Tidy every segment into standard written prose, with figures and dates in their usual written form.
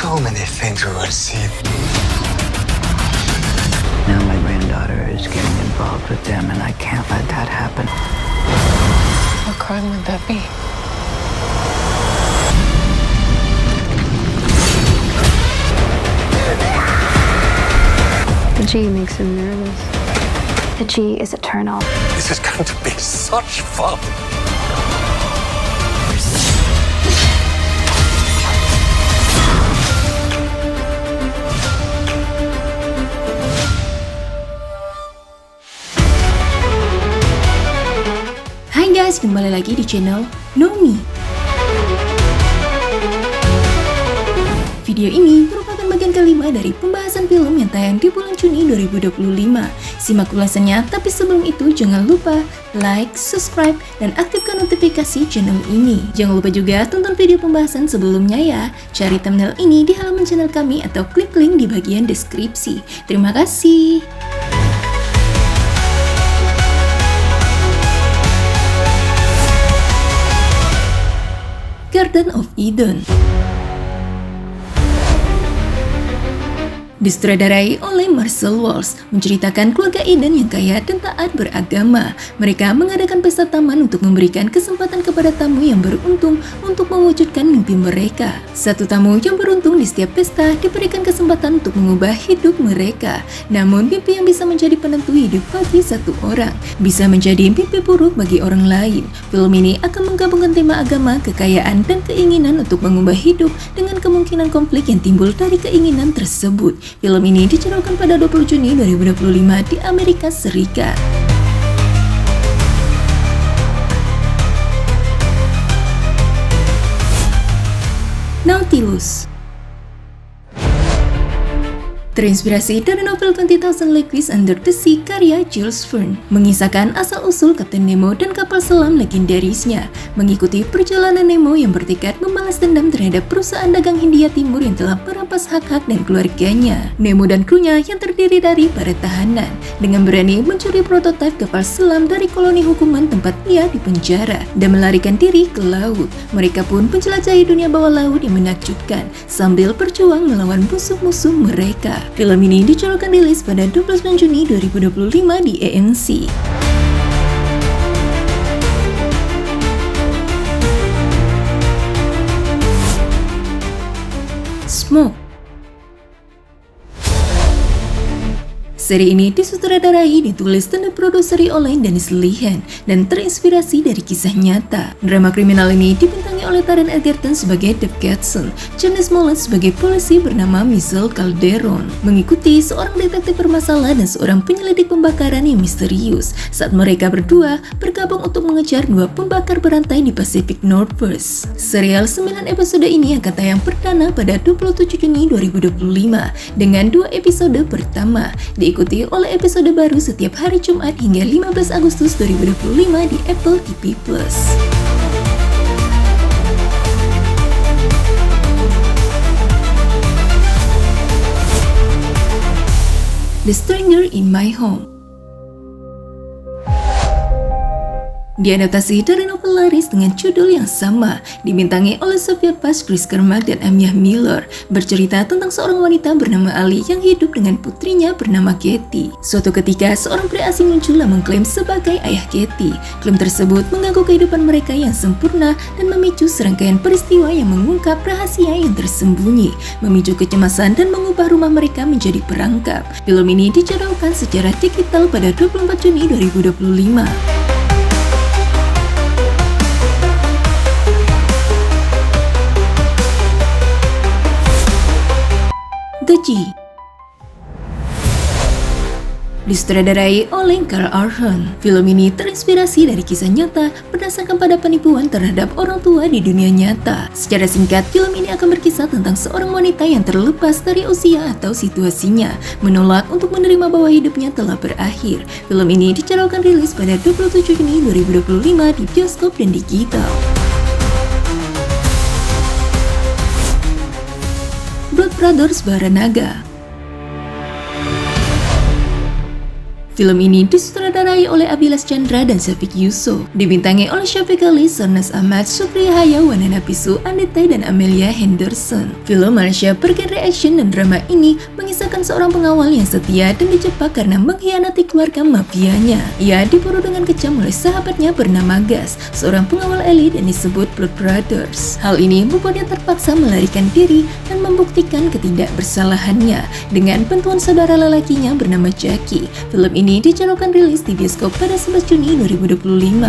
so many things we will see. Now my granddaughter is getting involved with them, and I can't let that happen. What crime would that be? The G makes him nervous. The G is eternal. This is going to be such fun. Hai guys, kembali lagi di channel Nomi. Video ini merupakan bagian kelima dari pembahasan film yang tayang di bulan Juni 2025. Simak ulasannya, tapi sebelum itu jangan lupa like, subscribe, dan aktifkan notifikasi channel ini. Jangan lupa juga tonton video pembahasan sebelumnya ya. Cari thumbnail ini di halaman channel kami atau klik link di bagian deskripsi. Terima kasih. Garden of Eden disutradarai oleh Marcel Walsh, menceritakan keluarga Eden yang kaya dan taat beragama. Mereka mengadakan pesta taman untuk memberikan kesempatan kepada tamu yang beruntung untuk mewujudkan mimpi mereka. Satu tamu yang beruntung di setiap pesta diberikan kesempatan untuk mengubah hidup mereka. Namun mimpi yang bisa menjadi penentu hidup bagi satu orang bisa menjadi mimpi buruk bagi orang lain. Film ini akan menggabungkan tema agama, kekayaan, dan keinginan untuk mengubah hidup dengan kemungkinan konflik yang timbul dari keinginan tersebut. Film ini dicurahkan pada 20 Juni 2025 di Amerika Serikat. Nautilus terinspirasi dari novel 20,000 Leagues Under the Sea karya Jules Verne, mengisahkan asal-usul Kapten Nemo dan kapal selam legendarisnya, mengikuti perjalanan Nemo yang bertekad membalas dendam terhadap perusahaan dagang Hindia Timur yang telah merampas hak-hak dan keluarganya. Nemo dan krunya yang terdiri dari para tahanan, dengan berani mencuri prototipe kapal selam dari koloni hukuman tempat ia dipenjara dan melarikan diri ke laut. Mereka pun menjelajahi dunia bawah laut yang menakjubkan sambil berjuang melawan musuh-musuh mereka. Film ini dicurahkan rilis pada 29 Juni 2025 di AMC. Smoke. Seri ini disutradarai, ditulis, dan diproduseri oleh Dennis Lehane dan terinspirasi dari kisah nyata. Drama kriminal ini dibintangi oleh Taron Egerton sebagai Dave Gadsden, James Smollett sebagai polisi bernama Michelle Calderon, mengikuti seorang detektif bermasalah dan seorang penyelidik pembakaran yang misterius saat mereka berdua bergabung untuk mengejar dua pembakar berantai di Pacific Northwest. Serial 9 episode ini akan tayang perdana pada 27 Juni 2025 dengan 2 episode pertama, diikuti oleh episode baru setiap hari Jumat hingga 15 Agustus 2025 di Apple TV+. The Stranger in My Home diadaptasi dari novel laris dengan judul yang sama, dibintangi oleh Sofia Bush, Chris Carmack, dan Anya Miller, bercerita tentang seorang wanita bernama Ali yang hidup dengan putrinya bernama Katie. Suatu ketika, seorang pria asing muncul dan mengklaim sebagai ayah Katie. Klaim tersebut mengganggu kehidupan mereka yang sempurna dan memicu serangkaian peristiwa yang mengungkap rahasia yang tersembunyi, memicu kecemasan dan mengubah rumah mereka menjadi perangkap. Film ini dicurahkan secara digital pada 24 Juni 2025. The G disutradarai oleh Carl Arhan. Film ini terinspirasi dari kisah nyata berdasarkan pada penipuan terhadap orang tua di dunia nyata. Secara singkat, film ini akan berkisah tentang seorang wanita yang terlepas dari usia atau situasinya, menolak untuk menerima bahwa hidupnya telah berakhir. Film ini dicurahkan rilis pada 27 Juni 2025 di bioskop dan digital. Blood Brothers Baranaga. Film ini disutradarai oleh Abilas Chandra dan Syafiq Yusuf, dibintangi oleh Syafiq Ali, Sarnas Ahmad, Sukriya Haya, Wanana Pisu, Andita, dan Amelia Henderson. Film Malaysia bergenre action dan drama ini mengisahkan seorang pengawal yang setia dan dijebak karena mengkhianati keluarga mafianya. Ia dibunuh dengan kejam oleh sahabatnya bernama Gas, seorang pengawal elit yang disebut Blood Brothers. Hal ini membuatnya terpaksa melarikan diri dan membuktikan ketidakbersalahannya dengan bantuan saudara lelakinya bernama Jackie. Film ini dicanangkan rilis di bioskop pada 11 Juni 2025.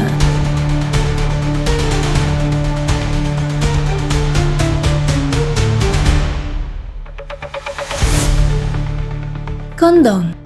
Countdown.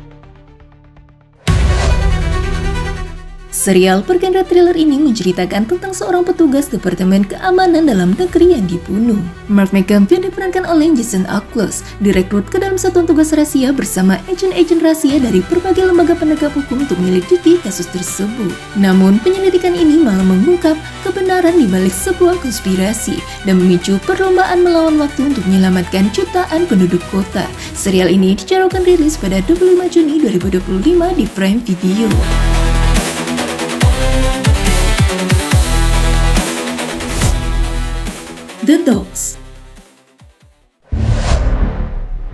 Serial bergenre thriller ini menceritakan tentang seorang petugas Departemen Keamanan Dalam Negeri yang dibunuh. Mark McCamp yang diperankan oleh Jason Ackles direkrut ke dalam satuan tugas rahasia bersama agen-agen rahasia dari berbagai lembaga penegak hukum untuk menyelidiki kasus tersebut. Namun penyelidikan ini malah mengungkap kebenaran di balik sebuah konspirasi dan memicu perlombaan melawan waktu untuk menyelamatkan jutaan penduduk kota. Serial ini dicanangkan rilis pada 25 Juni 2025 di Prime Video. The Dogs.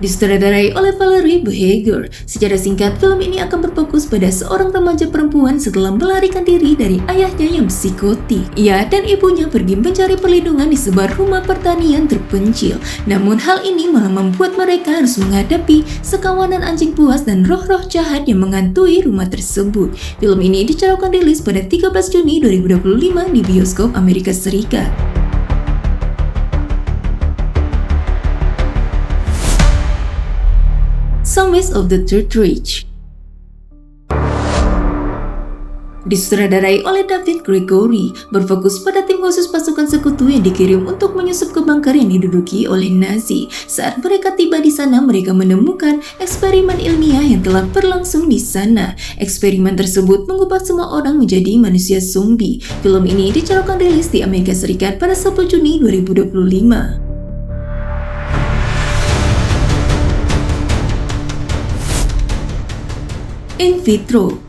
Disutradarai oleh Valerie Behager. Secara singkat, film ini akan berfokus pada seorang remaja perempuan setelah melarikan diri dari ayahnya yang psikotik. Ia dan ibunya pergi mencari perlindungan di sebuah rumah pertanian terpencil. Namun hal ini malah membuat mereka harus menghadapi sekawanan anjing buas dan roh-roh jahat yang menghantui rumah tersebut. Film ini dicanangkan rilis pada 13 Juni 2025 di bioskop Amerika Serikat. Zombies of the Third Reich. Disutradarai oleh David Gregory, berfokus pada tim khusus pasukan sekutu yang dikirim untuk menyusup ke bunker yang diduduki oleh Nazi. Saat mereka tiba di sana, mereka menemukan eksperimen ilmiah yang telah berlangsung di sana. Eksperimen tersebut mengubah semua orang menjadi manusia zombie. Film ini dicanangkan rilis di Amerika Serikat pada 1 Juni 2025. In Vitro.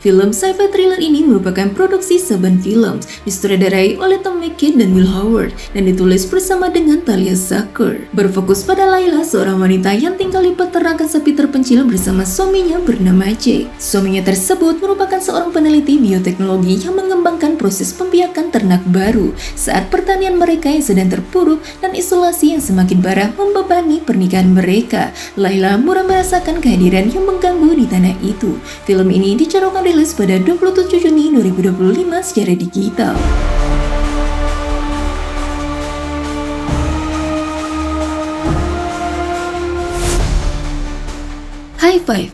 Film sci-fi thriller ini merupakan produksi Saban Films, disutradarai oleh Tom McKay dan Will Howard, dan ditulis bersama dengan Talia Zucker. Berfokus pada Layla, seorang wanita yang tinggal di peternakan sapi terpencil bersama suaminya bernama Jake. Suaminya tersebut merupakan seorang peneliti bioteknologi yang mengembangkan proses pembiakan ternak baru. Saat pertanian mereka yang sedang terpuruk dan isolasi yang semakin parah membebani pernikahan mereka, Layla mulai merasakan kehadiran yang mengganggu di tanah itu. Film ini dicanangkan rilis pada 27 Juni 2025 secara digital. High Five.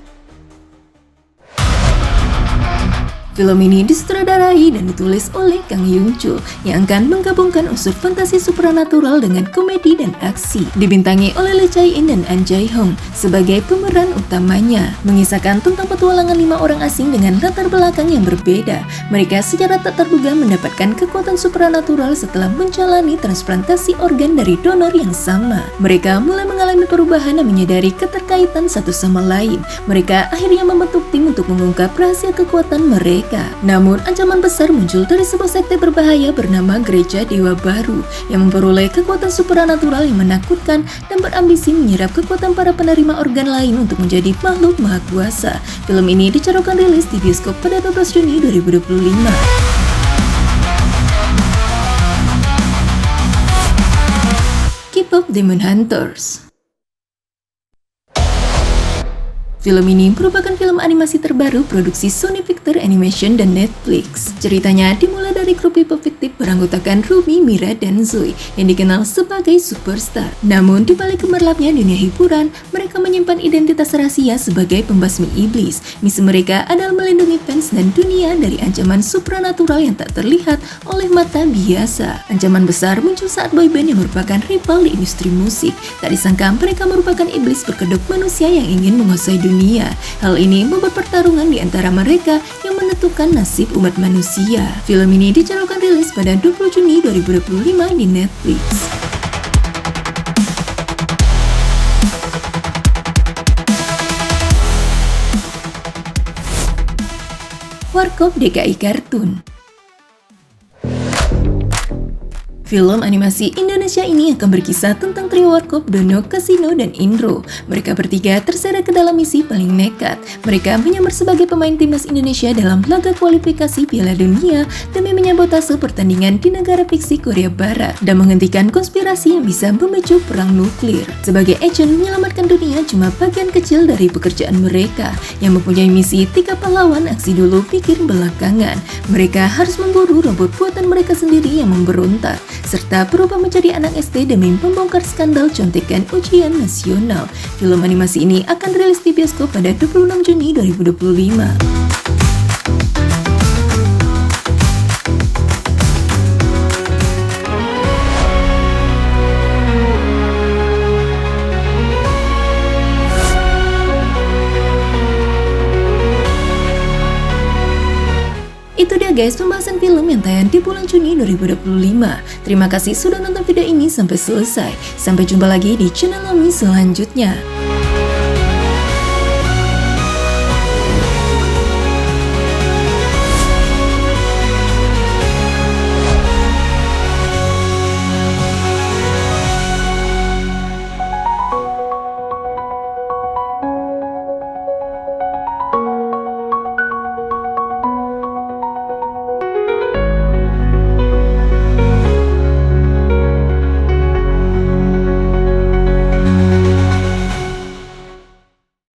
Film ini disutradarai dan ditulis oleh Kang Yung Chul yang akan menggabungkan unsur fantasi supranatural dengan komedi dan aksi. Dibintangi oleh Lee Chae-in dan An Jae-hong sebagai pemeran utamanya, mengisahkan tentang petualangan 5 orang asing dengan latar belakang yang berbeda. Mereka secara tak terduga mendapatkan kekuatan supranatural setelah menjalani transplantasi organ dari donor yang sama. Mereka mulai mengalami perubahan dan menyadari keterkaitan satu sama lain. Mereka akhirnya membentuk tim untuk mengungkap rahasia kekuatan mereka. Namun, ancaman besar muncul dari sebuah sekte berbahaya bernama Gereja Dewa Baru yang memperoleh kekuatan supranatural yang menakutkan dan berambisi menyerap kekuatan para penerima organ lain untuk menjadi makhluk maha kuasa. Film ini dicanangkan rilis di bioskop pada 12 Juni 2025. K-pop Demon Hunters. Film ini merupakan film animasi terbaru produksi Sony Pictures Animation dan Netflix. Ceritanya dimulai dari grup K-pop fiktif beranggotakan Rumi, Mira, dan Zoe yang dikenal sebagai superstar. Namun di balik gemerlapnya dunia hiburan, mereka menyimpan identitas rahasia sebagai pembasmi iblis. Misi mereka adalah melindungi fans dan dunia dari ancaman supranatural yang tak terlihat oleh mata biasa. Ancaman besar muncul saat boyband yang merupakan rival di industri musik. Tak disangka mereka merupakan iblis berkedok manusia yang ingin menguasai dunia. Hal ini membuat pertarungan di antara mereka yang menentukan nasib umat manusia. Film ini dicanangkan rilis pada 20 Juni 2025 di Netflix. Warkop DKI Kartun. Film animasi Indonesia ini akan berkisah tentang trio Warkop, Dono, Kasino, dan Indro. Mereka bertiga terseret ke dalam misi paling nekat. Mereka menyamar sebagai pemain timnas Indonesia dalam laga kualifikasi Piala Dunia demi menyabotase pertandingan di negara fiksi Korea Barat dan menghentikan konspirasi yang bisa memicu perang nuklir. Sebagai agent menyelamatkan dunia cuma bagian kecil dari pekerjaan mereka yang mempunyai misi 3 pahlawan aksi dulu pikir belakangan. Mereka harus memburu robot buatan mereka sendiri yang memberontak, serta berubah menjadi anak SD demi membongkar skandal contekan ujian nasional. Film animasi ini akan rilis di bioskop pada 26 Juni 2025. Itu dia guys pembahasan film yang tayang di bulan Juni 2025. Terima kasih sudah nonton video ini sampai selesai. Sampai jumpa lagi di channel kami selanjutnya.